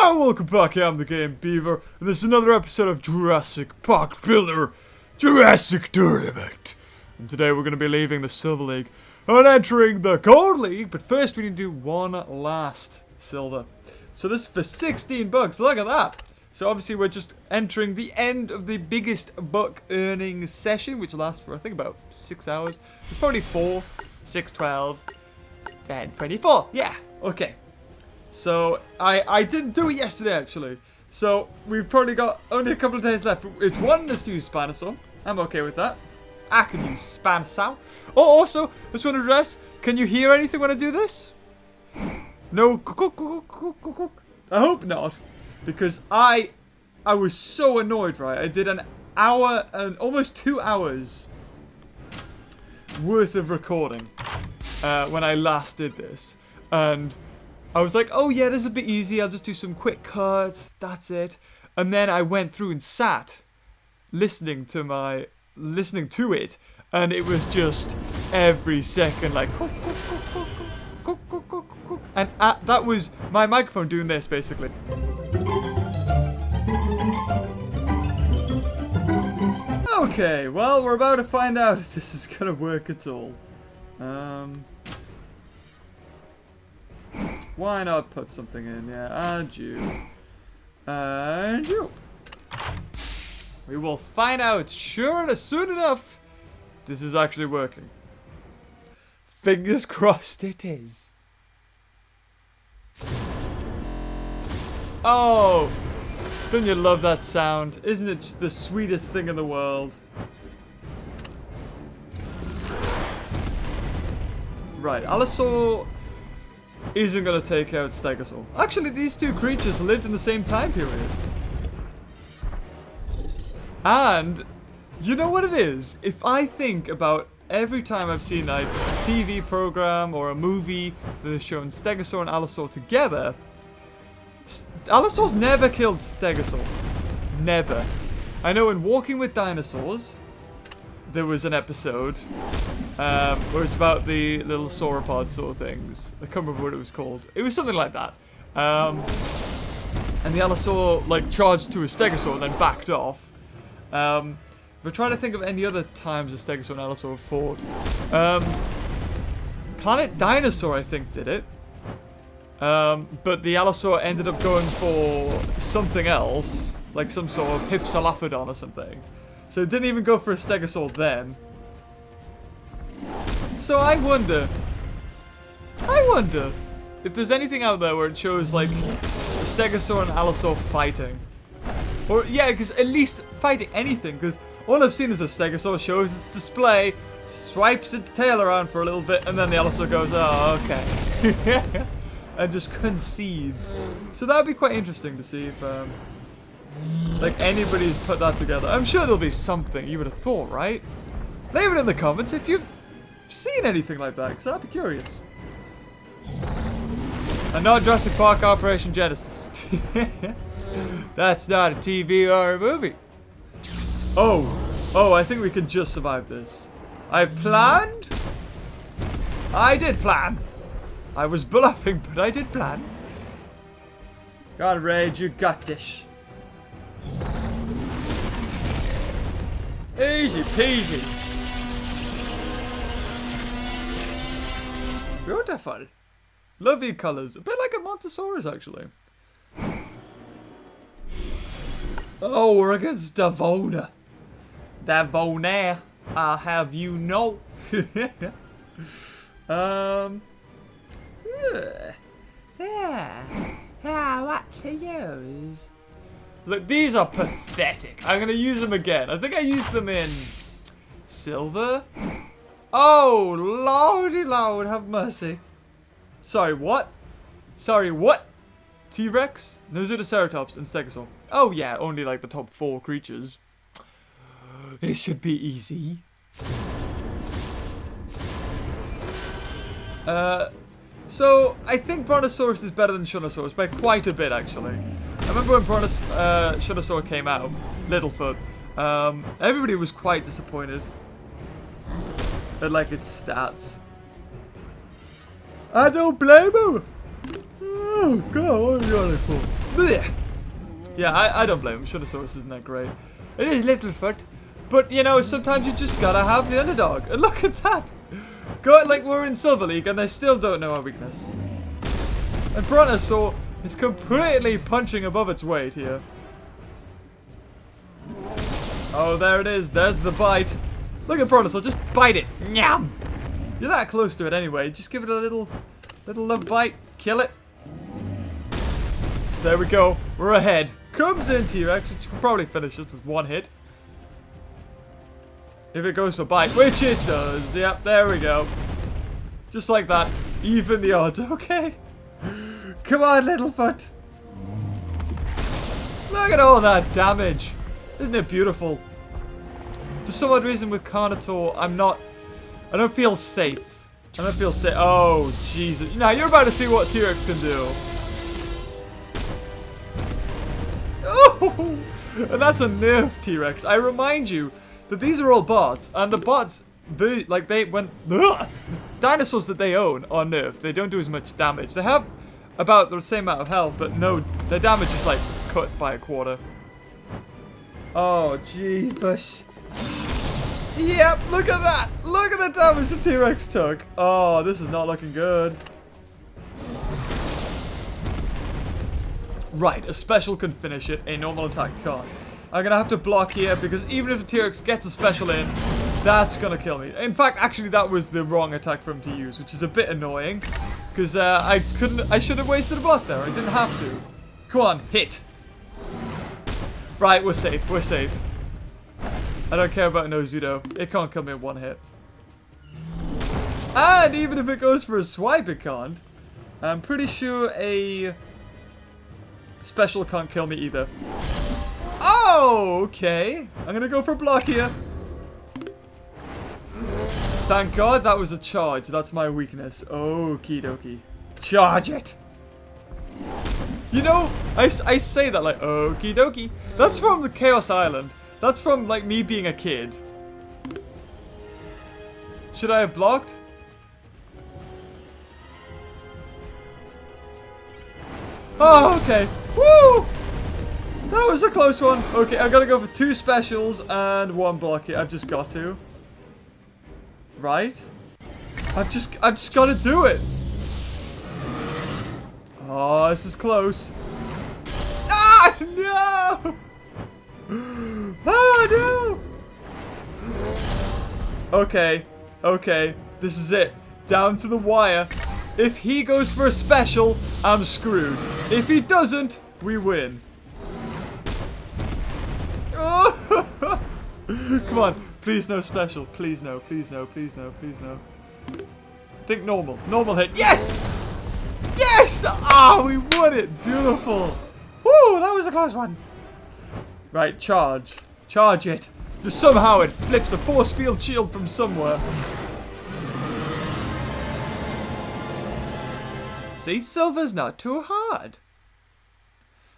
Hello, welcome back. I'm TheGamingBeaver, and this is another episode of Jurassic Park Builder, Jurassic Tournament. And today we're going to be leaving the Silver League and entering the Gold League, but first we need to do one last silver. So this is for 16 bucks, look at that. So obviously we're just entering the end of the biggest buck earning session, which lasts for I think about 6 hours. It's probably 4, 6, 12, and 24, yeah, okay. So, I didn't do it yesterday, actually. So, we've probably got only a couple of days left. It's one that's used Spinosaur. I'm okay with that. I can use Spinosaur. Oh, also, just want to address, can you hear anything when I do this? No. I hope not. Because I was so annoyed, right? I did an hour and almost 2 hours worth of recording when I last did this. And I was like, oh yeah, this is a bit easy. I'll just do some quick cuts. That's it. And then I went through and sat listening to it, and it was just every second like and that was my microphone doing this basically. Okay, well, we're about to find out if this is gonna work at all. Why not put something in? Yeah, and you. And you. We will find out soon enough this is actually working. Fingers crossed it is. Oh! Don't you love that sound? Isn't it the sweetest thing in the world? Right, Allosaurus isn't going to take out Stegosaurus. Actually, these two creatures lived in the same time period. And, you know what it is? If I think about every time I've seen like a TV program or a movie that has shown Stegosaurus and Allosaurus together, Allosaurus never killed Stegosaurus. Never. I know in Walking with Dinosaurs, there was an episode where it was about the little sauropod sort of things. I can't remember what it was called. It was something like that. And the Allosaurus like charged to a Stegosaurus and then backed off. We're trying to think of any other times a Stegosaurus and Allosaurus fought. Planet Dinosaur, I think, did it. But the Allosaurus ended up going for something else, like some sort of Hypsilophodon or something. So it didn't even go for a Stegosaurus then. So I wonder if there's anything out there where it shows like a Stegosaurus and Allosaurus fighting. Or, yeah, because at least fighting anything, because all I've seen is a Stegosaurus shows its display, swipes its tail around for a little bit, and then the Allosaurus goes, oh, okay. And just concedes. So that would be quite interesting to see if, like, anybody's put that together. I'm sure there'll be something you would have thought, right? Leave it in the comments if you've seen anything like that, because I'd be curious. And not Jurassic Park Operation Genesis. That's not a TV or a movie. Oh, I think we can just survive this. I planned. I did plan. I was bluffing, but I did plan. God, Rage, you got this. Easy peasy. Beautiful. Lovely colors. A bit like a Brontosaurus, actually. Oh, we're against Davona. Davona, I'll have you know. What to use? Look, these are pathetic. I'm gonna use them again. I think I used them in silver. Oh, lordy lord, have mercy. Sorry, what? Sorry, what? T-Rex, Nasutoceratops, and Stegosaurus. Oh yeah, only like the top 4 creatures. It should be easy. So I think Brontosaurus is better than Carcharodontosaurus by quite a bit, actually. I remember when Carcharodontosaurus came out, Littlefoot. Everybody was quite disappointed at like its stats. I don't blame him. Oh god, what are you on it for? Blech. Yeah, I don't blame him. Ceratosaurus isn't that great. It is Littlefoot, but you know, sometimes you just gotta have the underdog. And look at that! Go like we're in Silver League and they still don't know our weakness. And Brontosaurus is completely punching above its weight here. Oh, there it is. There's the bite. Look at Brontosaurus, just bite it. Nyam! You're that close to it anyway. Just give it a little love bite. Kill it. So there we go. We're ahead. Comes in T-Rex, which can probably finish us with one hit. If it goes for bite, which it does. Yep, there we go. Just like that. Even the odds. Okay. Come on, Littlefoot. Look at all that damage. Isn't it beautiful? For some odd reason with Carnotaurus, I don't feel safe. I don't feel safe. Oh, Jesus. Now, you're about to see what T-Rex can do. Oh, and that's a nerf T-Rex. I remind you that these are all bots, and the bots, the dinosaurs that they own are nerfed. They don't do as much damage. They have about the same amount of health, but no, their damage is like cut by a quarter. Oh, jeebus. Yep, look at that. Look at the damage the T-Rex took. Oh, this is not looking good. Right, a special can finish it, a normal attack can't. I'm going to have to block here because even if the T-Rex gets a special in, that's going to kill me. In fact, actually, that was the wrong attack for him to use, which is a bit annoying. Because I should have wasted a block there. I didn't have to. Come on, hit. Right, we're safe. We're safe. I don't care about Nasuto. It can't come in one hit. And even if it goes for a swipe, it can't. I'm pretty sure a special can't kill me either. Oh, okay. I'm going to go for a block here. Thank God that was a charge. That's my weakness. Okie dokie. Charge it. You know, I say that like, okie dokie. That's from the Chaos Island. That's from, like, me being a kid. Should I have blocked? Oh, okay. Woo! That was a close one. Okay, I gotta go for 2 specials and 1 block here. I've just got to. Right? I've just gotta do it. Oh, this is close. Ah, no! Oh, no! Okay, okay. This is it. Down to the wire. If he goes for a special, I'm screwed. If he doesn't, we win. Oh. Come on. Please no special. Please no. Please no. Please no. Please no. Think normal. Normal hit. Yes! Yes! Ah, we won it. Beautiful. Woo, that was a close one. Right, charge. Charge it. Just somehow it flips a force field shield from somewhere. See, silver's not too hard.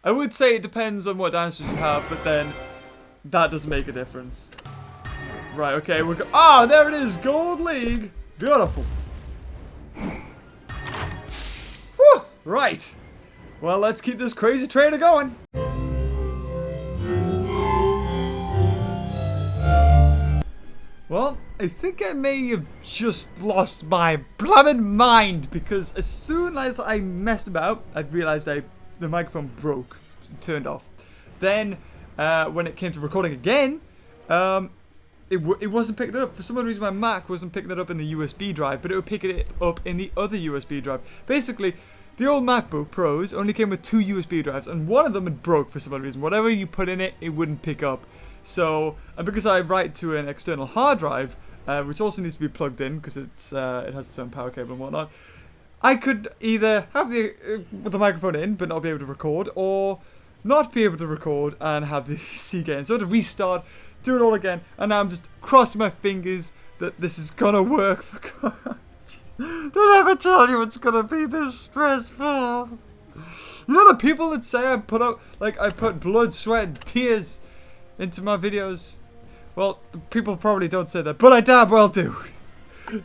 I would say it depends on what dinosaurs you have, but then that doesn't make a difference. Right, okay, we're ah, there it is, Gold League. Beautiful. Whew, right. Well, let's keep this crazy trader going. Well, I think I may have just lost my blooming mind because as soon as I messed about, I realized the microphone broke, turned off. Then, when it came to recording again, it wasn't picking it up. For some reason, my Mac wasn't picking it up in the USB drive, but it would pick it up in the other USB drive. Basically, the old MacBook Pros only came with 2 USB drives, and one of them had broke for some reason. Whatever you put in it, it wouldn't pick up. So, and because I write to an external hard drive, which also needs to be plugged in because it has its own power cable and whatnot, I could either have the microphone in but not be able to record, or not be able to record and have the C gain. So I had to restart, do it all again, and now I'm just crossing my fingers that this is gonna work. For God. Don't ever tell you it's gonna be this stressful. You know the people that say I put blood, sweat, and tears into my videos? Well, the people probably don't say that, but I damn well do.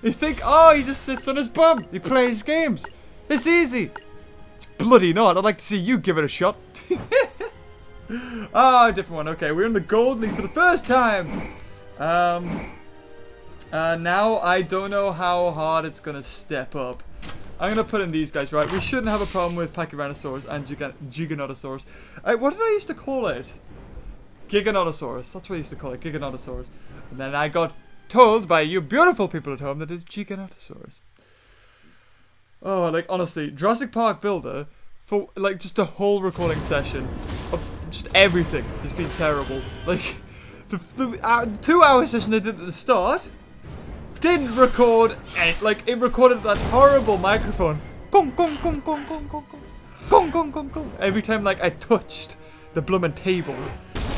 You think, oh, he just sits on his bum, he plays games, it's easy. It's bloody not. I'd like to see you give it a shot. Ah, different one. Okay, we're in the Gold League for the first time. Now I don't know how hard it's going to step up. I'm going to put in these guys, right? We shouldn't have a problem with Carcharodontosaurus and Giganotosaurus. What did I used to call it? Giganotosaurus. That's what I used to call it, Giganotosaurus. And then I got told by you beautiful people at home that it's Giganotosaurus. Oh, like, honestly, Jurassic Park Builder, for, like, just a whole recording session of just everything has been terrible. Like, the 2-hour session I did at the start didn't record, like, it recorded that horrible microphone. Gong, gong, gong, gong, gong, gong, gong. Gong, gong, gong, gong. Every time, like, I touched the bloomin' table.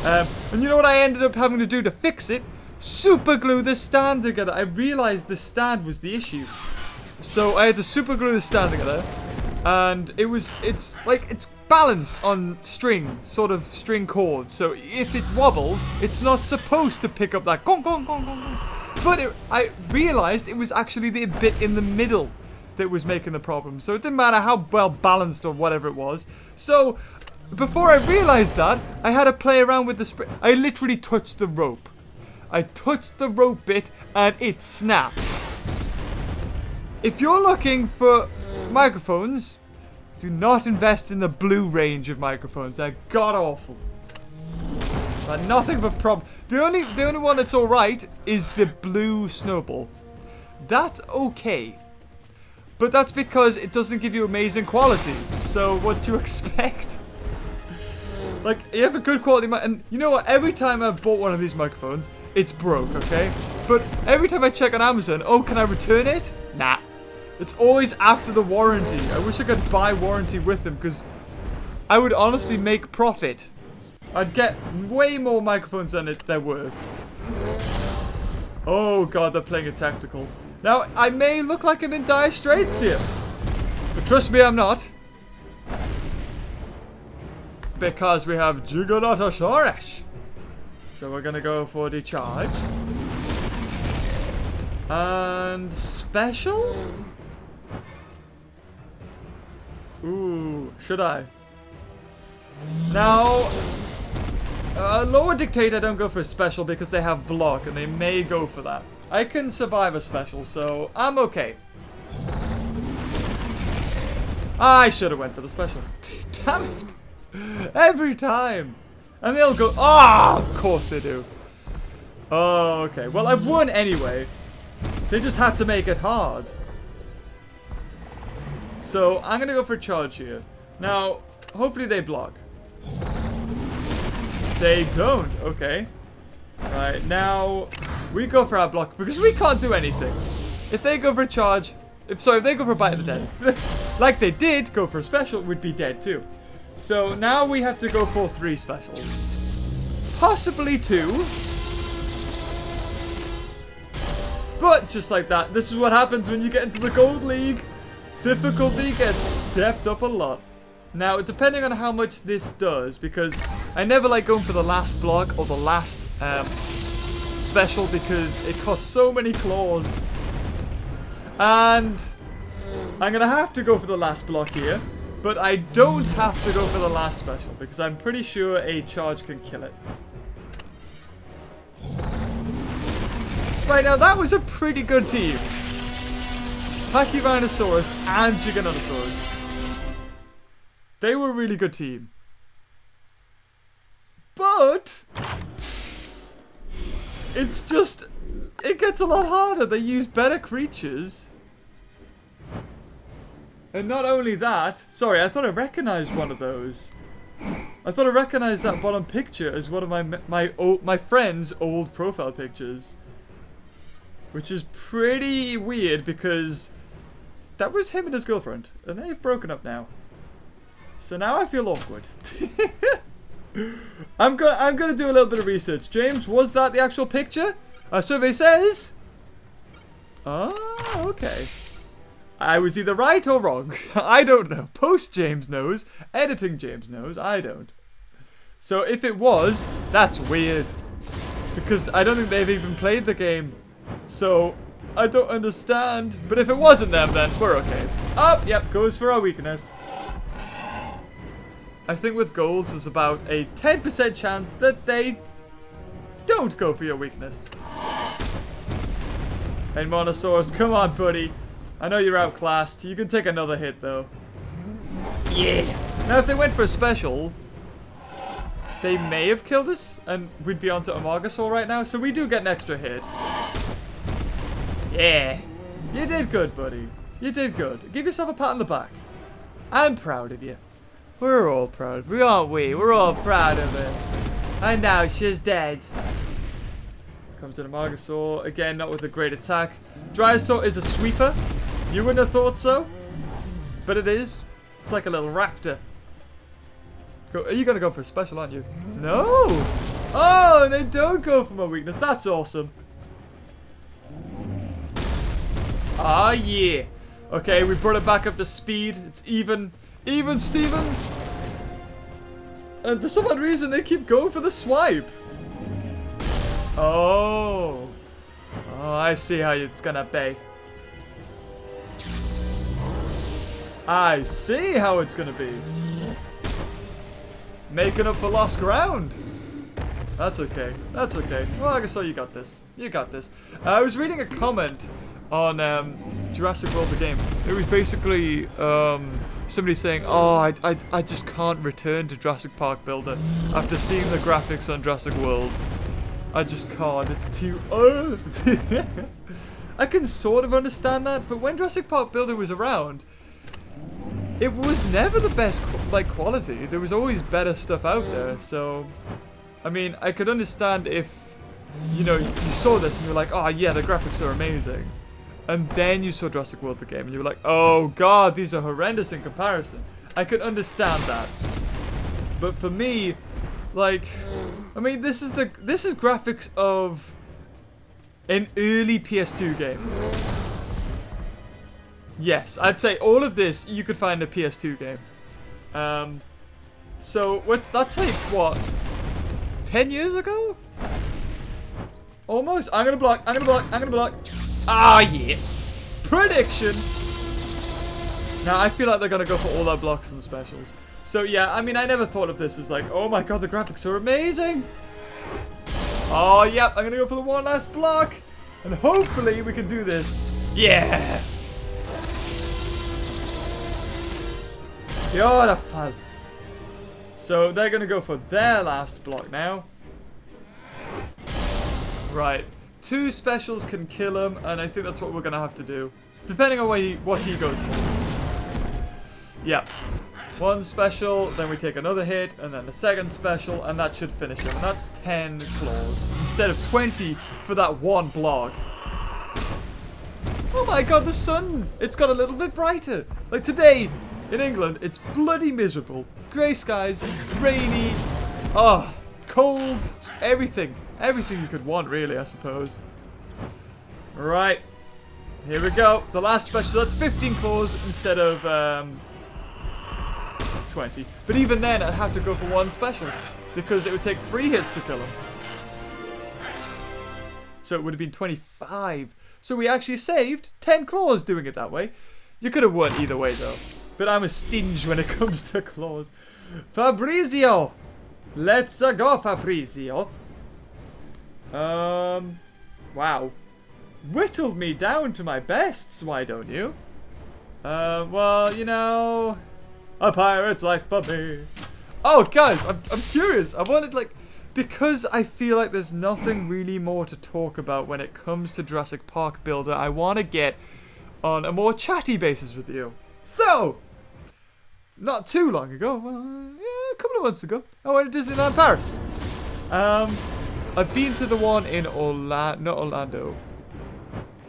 And you know what I ended up having to do to fix it? Super glue the stand together. I realized the stand was the issue. So I had to super glue the stand together. And it's balanced on string, sort of string cord. So if it wobbles, it's not supposed to pick up that gong, gong, gong, gong, gong. But I realized it was actually the bit in the middle that was making the problem. So it didn't matter how well balanced or whatever it was. So before I realized that, I had to play around with the spring. I literally touched the rope. I touched the rope bit and it snapped. If you're looking for microphones, do not invest in the blue range of microphones. They're god-awful. Nothing but problem. The only one that's alright is the blue snowball. That's okay. But that's because it doesn't give you amazing quality. So what do you expect? Like, you have a good quality and you know what? Every time I've bought one of these microphones, it's broke, okay? But every time I check on Amazon, oh, can I return it? Nah. It's always after the warranty. I wish I could buy warranty with them because I would honestly make profit. I'd get way more microphones than they're worth. Oh god, they're playing a tactical. Now, I may look like I'm in dire straits here. But trust me, I'm not. Because we have Giganotosaurus. So we're going to go for the charge. And special? Ooh, should I? Now, lower dictator don't go for a special because they have block and they may go for that. I can survive a special, so I'm okay. I should have went for the special. Damn it. Every time. And they'll go, ah, of course they do. Oh, okay. Well, I've won anyway. They just had to make it hard. So, I'm going to go for a charge here. Now, hopefully they block. They don't. Okay. Right, now, we go for our block because we can't do anything. If they go for a charge, if they go for a bite of the dead, like they did go for a special, we'd be dead too. So, now we have to go for 3 specials. Possibly 2. But, just like that, this is what happens when you get into the Gold League. Difficulty gets stepped up a lot. Now, depending on how much this does, because I never like going for the last block or the last special because it costs so many claws. And I'm going to have to go for the last block here, but I don't have to go for the last special because I'm pretty sure a charge can kill it. Right, now that was a pretty good team. Carcharodontosaurus and Giganotosaurus. They were a really good team. But it's just, it gets a lot harder. They use better creatures. And not only that, sorry, I thought I recognized one of those. I thought I recognized that bottom picture as one of my friend's old profile pictures. Which is pretty weird because that was him and his girlfriend. And they've broken up now. So now I feel awkward. I'm gonna do a little bit of research. James, was that the actual picture? Our survey says. Oh, okay. I was either right or wrong. I don't know. Post James knows. Editing James knows. I don't. So if it was, that's weird. Because I don't think they've even played the game. So I don't understand. But if it wasn't them, then we're okay. Oh, yep, goes for our weakness. I think with golds, there's about a 10% chance that they don't go for your weakness. Hey, Monosaurus, come on, buddy. I know you're outclassed. You can take another hit, though. Yeah. Now, if they went for a special, they may have killed us, and we'd be onto Amargasaurus right now. So we do get an extra hit. Yeah. You did good, buddy. You did good. Give yourself a pat on the back. I'm proud of you. We're all proud. Aren't we? We're all proud of her. And now she's dead. Comes in Amargasaurus. Again, not with a great attack. Dryosaurus is a sweeper. You wouldn't have thought so. But it is. It's like a little raptor. Are you going to go for a special, aren't you? No. Oh, they don't go for my weakness. That's awesome. Ah, yeah. Okay, we brought it back up to speed. It's even Stevens. And for some odd reason, they keep going for the swipe. Oh. Oh, I see how it's gonna be. I see how it's gonna be. Making up for lost ground. That's okay. That's okay. Well, I guess so. You got this. You got this. I was reading a comment on Jurassic World the game. It was basically somebody saying, "Oh, I just can't return to Jurassic Park Builder after seeing the graphics on Jurassic World. I just can't. It's too." I can sort of understand that, but when Jurassic Park Builder was around, it was never the best quality. There was always better stuff out there. So, I mean, I could understand if you saw this and you were like, "Oh yeah, the graphics are amazing." And then you saw Jurassic World the game and you were like, "Oh god, these are horrendous in comparison." I could understand that. But for me, like, I mean, this is graphics of an early PS2 game. Yes, I'd say all of this you could find in a PS2 game. So that's like what, 10 years ago? Almost. I'm gonna block. I'm gonna block. I'm gonna block. Ah, yeah. Prediction. Now, I feel like they're going to go for all their blocks and specials. So, yeah, I mean, I never thought of this as like, oh my god, the graphics are amazing. Oh, yeah, I'm going to go for the one last block. And hopefully we can do this. Yeah. Beautiful. So, they're going to go for their last block now. Right. 2 specials can kill him, and I think that's what we're going to have to do. Depending on what he goes for. Yeah. 1 special, then we take another hit, and then the second special, and that should finish him. And that's 10 claws, instead of 20 for that 1 block. Oh my god, the sun! It's got a little bit brighter. Like today, in England, it's bloody miserable. Grey skies, rainy, cold, just everything. Everything you could want, really, I suppose. Right. Here we go. The last special. That's 15 claws instead of 20. But even then, I'd have to go for 1 special. Because it would take 3 hits to kill him. So it would have been 25. So we actually saved 10 claws doing it that way. You could have won either way, though. But I'm a stinge when it comes to claws. Fabrizio! Let's go, Fabrizio. Wow. Whittled me down to my bests, why don't you? Well, you know, a pirate's life for me. Oh, guys, I'm curious. I wanted, like, because I feel like there's nothing really more to talk about when it comes to Jurassic Park Builder, I want to get on a more chatty basis with you. So, not too long ago, a couple of months ago, I went to Disneyland Paris. I've been to the one in not Orlando.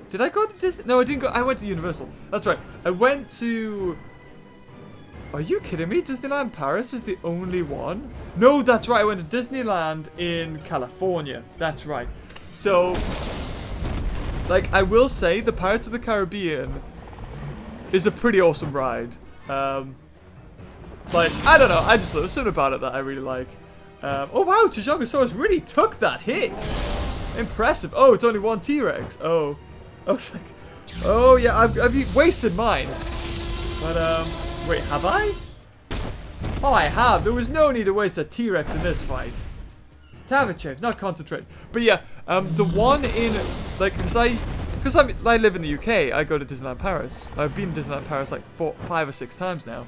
Did I go to Disney? No, I didn't go. I went to Universal. That's right. I went to... Are you kidding me? Disneyland Paris is the only one? No, that's right. I went to Disneyland in California. That's right. So, like, I will say the Pirates of the Caribbean is a pretty awesome ride. Like, I don't know. I just there's something about it that I really like. Oh wow, Giganotosaurus really took that hit. Impressive. Oh, it's only 1 T-Rex. Oh. I was like, oh yeah, I've wasted mine. But wait, have I? Oh, I have. There was no need to waste a T-Rex in this fight. Damn it, James. Not concentrate. But yeah, the one in, like, because I live in the UK, I go to Disneyland Paris. I've been to Disneyland Paris like 5 or 6 times now.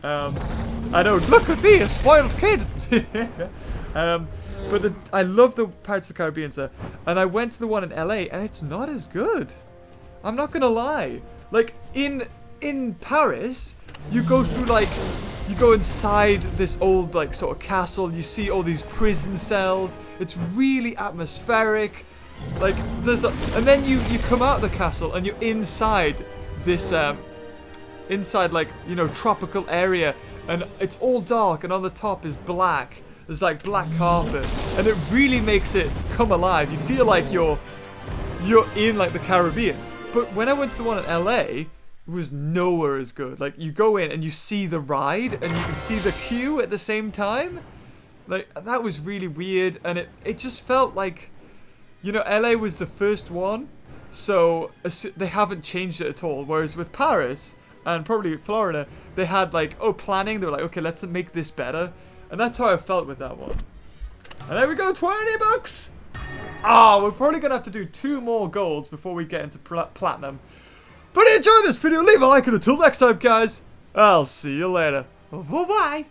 I know, look at me, a spoiled kid. But I love the Pirates of the Caribbean there. And I went to the one in LA, and it's not as good. I'm not gonna lie. Like, in Paris, you go through, like, you go inside this old, like, sort of castle. You see all these prison cells. It's really atmospheric. Like, and then you come out of the castle, and you're inside this, inside, like, you know, tropical area. And it's all dark, and on the top is black. There's, like, black carpet. And it really makes it come alive. You feel like you're in, like, the Caribbean. But when I went to the one in LA, it was nowhere as good. Like, you go in and you see the ride and you can see the queue at the same time. Like, that was really weird, and it just felt like, you know, LA was the first one, so they haven't changed it at all. Whereas with Paris and probably Florida, they had, like, planning. They were like, okay, let's make this better. And that's how I felt with that one. And there we go, 20 bucks! Ah, we're probably gonna have to do 2 more golds before we get into platinum. But enjoy this video, leave a like, and until next time, guys, I'll see you later. Bye-bye.